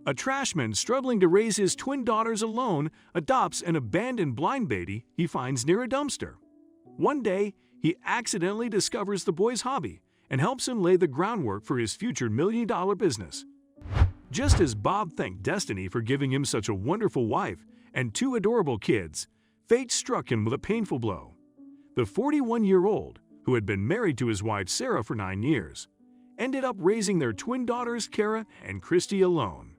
A trashman struggling to raise his twin daughters alone adopts an abandoned blind baby he finds near a dumpster. One day, he accidentally discovers the boy's hobby and helps him lay the groundwork for his future million-dollar business. Just as Bob thanked destiny for giving him such a wonderful wife and two adorable kids, fate struck him with a painful blow. The 41-year-old, who had been married to his wife Sarah for 9 years, ended up raising their twin daughters Kara and Christy alone.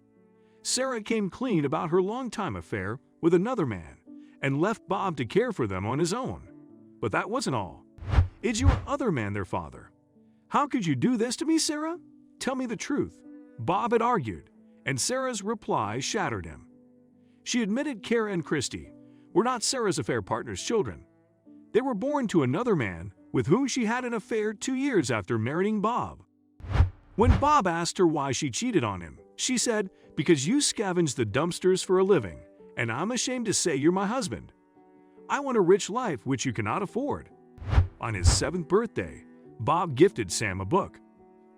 Sarah came clean about her long-time affair with another man and left Bob to care for them on his own. But that wasn't all. Is your other man their father? How could you do this to me, Sarah? Tell me the truth. Bob had argued, and Sarah's reply shattered him. She admitted Kara and Christy were not Sarah's affair partner's children. They were born to another man with whom she had an affair 2 years after marrying Bob. When Bob asked her why she cheated on him, she said, "Because you scavenge the dumpsters for a living, and I'm ashamed to say you're my husband. I want a rich life which you cannot afford." On his 7th birthday, Bob gifted Sam a book.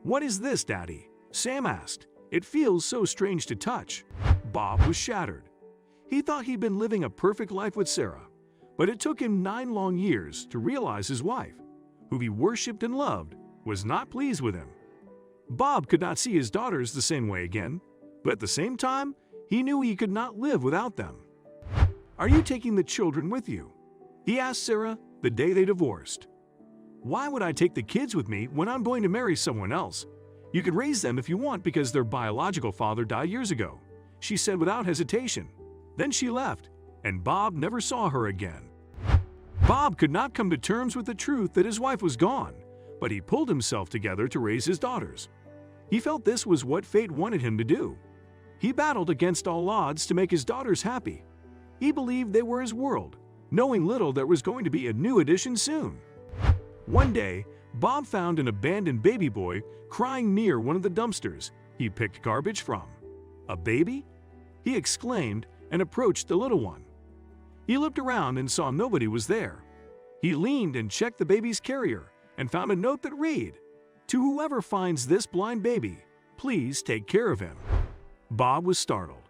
"What is this, Daddy?" Sam asked. "It feels so strange to touch." Bob was shattered. He thought he'd been living a perfect life with Sarah, but it took him 9 long years to realize his wife, who he worshipped and loved, was not pleased with him. Bob could not see his daughters the same way again, but at the same time, he knew he could not live without them. "Are you taking the children with you?" he asked Sarah the day they divorced. "Why would I take the kids with me when I'm going to marry someone else? You can raise them if you want because their biological father died years ago," she said without hesitation. Then she left, and Bob never saw her again. Bob could not come to terms with the truth that his wife was gone, but he pulled himself together to raise his daughters. He felt this was what fate wanted him to do. He battled against all odds to make his daughters happy. He believed they were his world, knowing little there was going to be a new addition soon. One day, Bob found an abandoned baby boy crying near one of the dumpsters he picked garbage from. "A baby?" he exclaimed and approached the little one. He looked around and saw nobody was there. He leaned and checked the baby's carrier and found a note that read, "To whoever finds this blind baby, please take care of him." Bob was startled.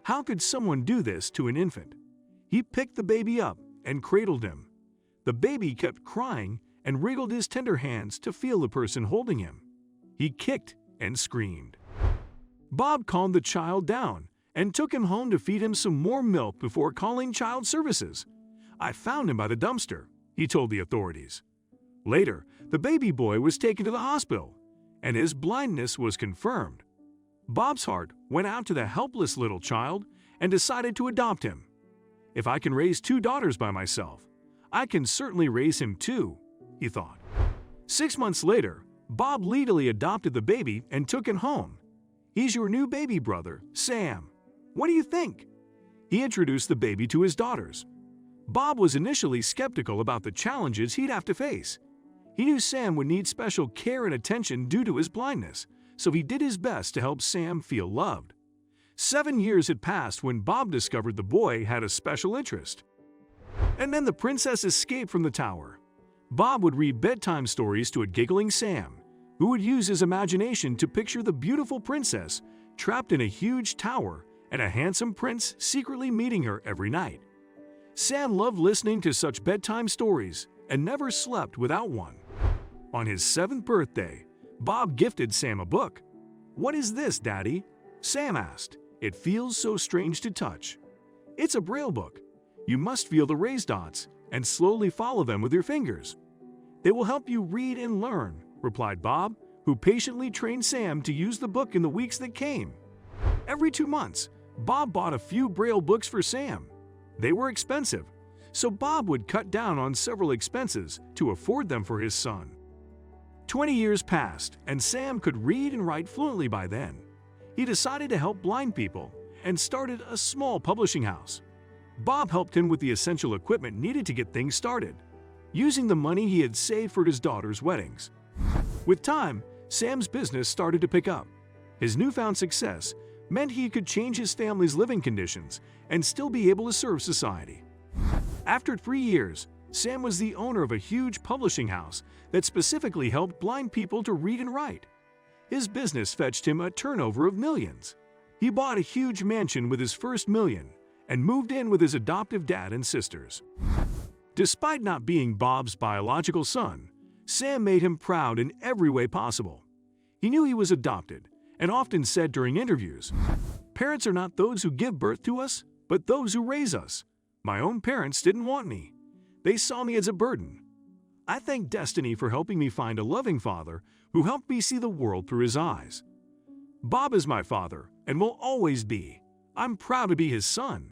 How could someone do this to an infant? He picked the baby up and cradled him. The baby kept crying and wriggled his tender hands to feel the person holding him. He kicked and screamed. Bob calmed the child down and took him home to feed him some more milk before calling child services. "I found him by the dumpster," he told the authorities. Later, the baby boy was taken to the hospital, and his blindness was confirmed. Bob's heart went out to the helpless little child and decided to adopt him. "If I can raise 2 daughters by myself, I can certainly raise him too," he thought. 6 months later, Bob legally adopted the baby and took him home. "He's your new baby brother, Sam. What do you think?" He introduced the baby to his daughters. Bob was initially skeptical about the challenges he'd have to face. He knew Sam would need special care and attention due to his blindness, so he did his best to help Sam feel loved. 7 years had passed when Bob discovered the boy had a special interest. And then the princess escaped from the tower. Bob would read bedtime stories to a giggling Sam, who would use his imagination to picture the beautiful princess trapped in a huge tower and a handsome prince secretly meeting her every night. Sam loved listening to such bedtime stories and never slept without one. On his 7th birthday, Bob gifted Sam a book. "What is this, Daddy?" Sam asked. "It feels so strange to touch." "It's a Braille book. You must feel the raised dots and slowly follow them with your fingers. They will help you read and learn," replied Bob, who patiently trained Sam to use the book in the weeks that came. Every 2 months, Bob bought a few Braille books for Sam. They were expensive, so Bob would cut down on several expenses to afford them for his son. 20 years passed, and Sam could read and write fluently by then. He decided to help blind people and started a small publishing house. Bob helped him with the essential equipment needed to get things started, using the money he had saved for his daughter's weddings. With time, Sam's business started to pick up. His newfound success meant he could change his family's living conditions and still be able to serve society. After 3 years, Sam was the owner of a huge publishing house that specifically helped blind people to read and write. His business fetched him a turnover of millions. He bought a huge mansion with his first million and moved in with his adoptive dad and sisters. Despite not being Bob's biological son, Sam made him proud in every way possible. He knew he was adopted and often said during interviews, "Parents are not those who give birth to us, but those who raise us. My own parents didn't want me. They saw me as a burden. I thank destiny for helping me find a loving father who helped me see the world through his eyes. Bob is my father and will always be. I'm proud to be his son."